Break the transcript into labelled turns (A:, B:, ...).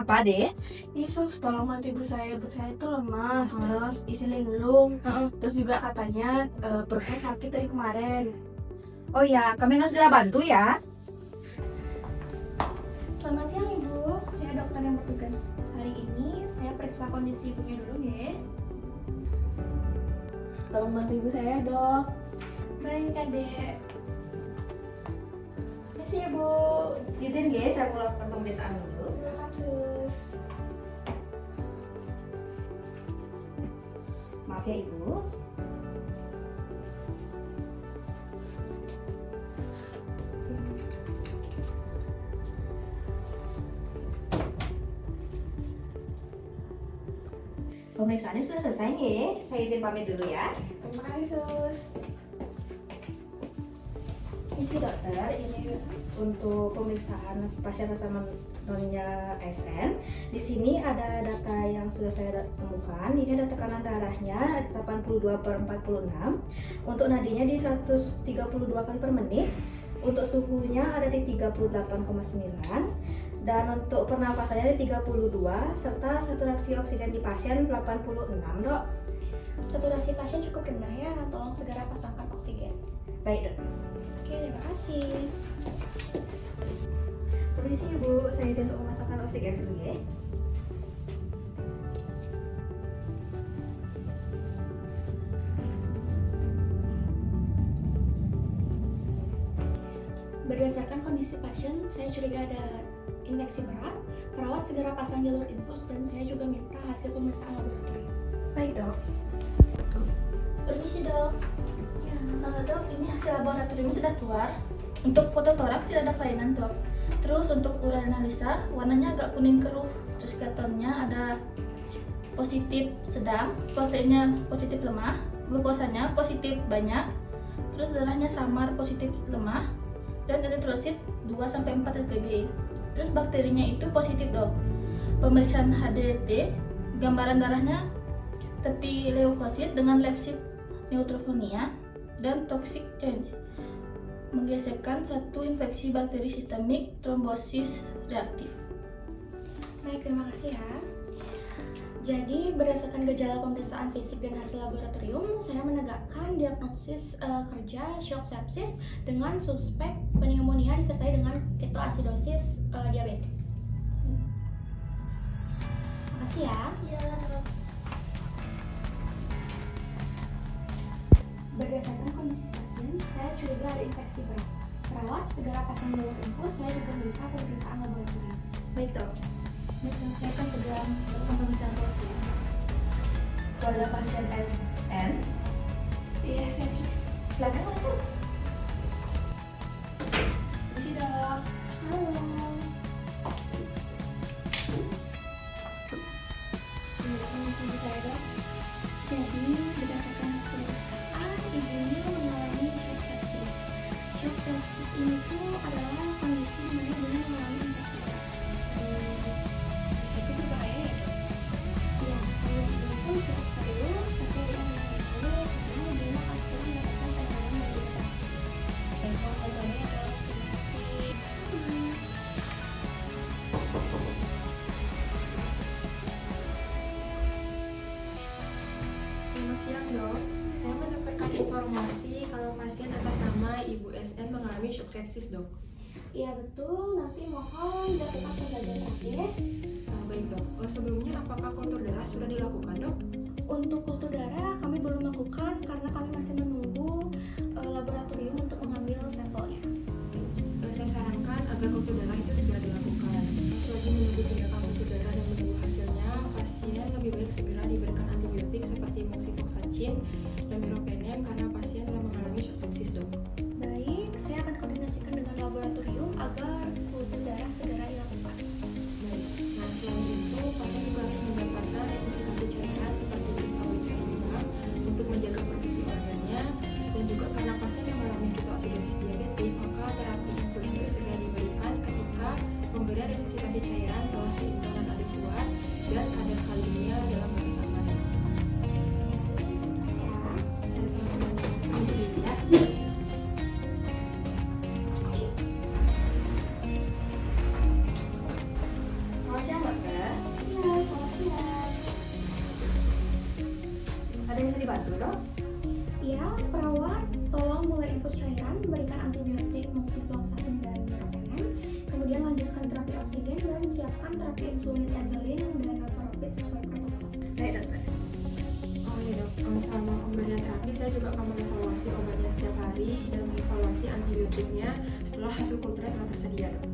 A: kenapa, Dek?
B: Ini sus, tolong bantu ibu saya itu lemas, terus isi linglung, terus juga katanya perutnya sakit dari kemarin.
A: Oh ya, kami harus segera bantu ya.
C: Selamat siang Ibu, saya dokter yang bertugas. Hari ini saya periksa kondisi ibunya dulu ya.
B: Tolong bantu ibu saya dok.
C: Baik Dek.
A: Misi ya, Bu. Izin guys, saya melakukan pemeriksaan dulu.
C: Terima kasih.
A: Maaf ya, Ibu. Pemeriksaannya sudah selesai nih. Saya izin pamit dulu ya.
C: Terima kasih Sus.
A: Misi dokter, ini untuk pemeriksaan pasien bersama nonnya SN. Di sini ada data yang sudah saya temukan. Ini ada tekanan darahnya 82/46. Untuk nadinya di 132 kali per menit. Untuk suhunya ada di 38,9. Dan untuk pernapasannya di 32 serta saturasi oksigen di pasien 86, Dok.
C: Saturasi pasien cukup rendah ya, tolong segera pasangkan oksigen.
A: Baik, Dok.
C: Oke, terima kasih.
A: Permisi Ibu, saya izin untuk memasangkan oksigen dulu ya.
C: Berdasarkan kondisi pasien, saya curiga ada infeksi berat. Perawat segera pasang jalur infus dan saya juga minta hasil pemeriksaan laboratorium.
A: Baik, Dok.
B: Permisi dok.
C: Ya,
B: Dok, ini hasil laboratorium sudah keluar. Untuk foto toraks tidak ada kelainan dok. Terus untuk ureanalisa warnanya agak kuning keruh. Terus ketonnya ada positif sedang, proteinnya positif lemah, glukosanya positif banyak, terus darahnya samar positif lemah, dan eritrosit 2-4 ppb. Terus bakterinya itu positif dok. Pemeriksaan HDT, gambaran darahnya tepi leukosit dengan leukosit neutropenia dan toxic change, menggeserkan satu infeksi bakteri sistemik trombosis reaktif.
C: baik, terima kasih ya. Jadi berdasarkan gejala pemeriksaan fisik dan hasil laboratorium, saya menegakkan diagnosis kerja shock sepsis dengan suspek pneumonia disertai dengan ketoasidosis diabetes. Makasih ya.
B: Iya dok.
C: Berdasarkan kondisi pasien, saya curiga ada infeksi berat. Perawat segera pasang jalur infus, saya juga minta pemeriksaan laboratorium.
A: Baik, Dok.
B: Saya akan segera melakukan pemeriksaan dok.
A: Keluarga pasien SN,
B: Iya, sepsis.
A: silakan masuk.
B: Permisi dok.
C: Halo.
B: Ini kondisi ibu saya dok.
C: Jadi berdasarkan hasil pemeriksaan, ibunya mengalami shock sepsis. Shock sepsis ini tuh adalah kondisi di mana ibunya mengalami infeksi berat.
B: Itu berbahaya ya dok.
C: Ya, kondisi ini pun cukup serius, tapi ada yang mengalami karena ibunya akan segera mendapatkan penanganan dari dokter.
B: Dan mohon bantuannya ya dok. Terima kasih.
D: Selamat siang dok, saya mendapatkan informasi kalau pasien atas nama Ibu SN mengalami shock sepsis dok.
C: Iya betul, nanti mohon dilakukan penjagaan terakhir.
D: Baik dok, sebelumnya apakah kultur darah sudah dilakukan dok?
C: Untuk kultur darah kami belum lakukan karena kami masih menunggu laboratorium untuk mengambil sampelnya.
D: Saya sarankan agar kultur darah itu segera dilakukan. Selagi menunggu tindakan kultur darah dan menunggu hasilnya, pasien lebih baik segera diberikan antibiotik seperti moxifloxacin dan meropenem karena pasien telah mengalami shock sepsis dok.
C: Baik, saya akan koordinasikan dengan laboratorium agar kultur darah segera dilakukan.
D: Baik. Nah, selain itu, pasien juga harus mendapatkan resusitasi cairan seperti kristalin sativa untuk menjaga produksi organnya, dan juga karena pasien yang mengalami ketoasidosis diabetes, maka terapi insulin itu segera diberikan ketika pemberian resusitasi cairan telah seimbang dan adekuat dan kadar kaliumnya dalam batas aman.
C: Terima kasih ya.
D: Dan sama-sama.
A: dokter.
C: Iya, selamat siang.
A: Ada yang bisa dibantu dok?
C: Iya, perawat, tolong mulai infus cairan, berikan antibiotik moxifloxacin dan meropenem, kemudian lanjutkan terapi oksigen dan siapkan terapi insulin ezalin dan novorapid sesuai protokol.
A: Baik dokter.
D: Oh iya dok, selama pemberian terapi saya juga akan mengevaluasi obatnya setiap hari dan mengevaluasi antibiotiknya setelah hasil kulturnya telah tersedia dok.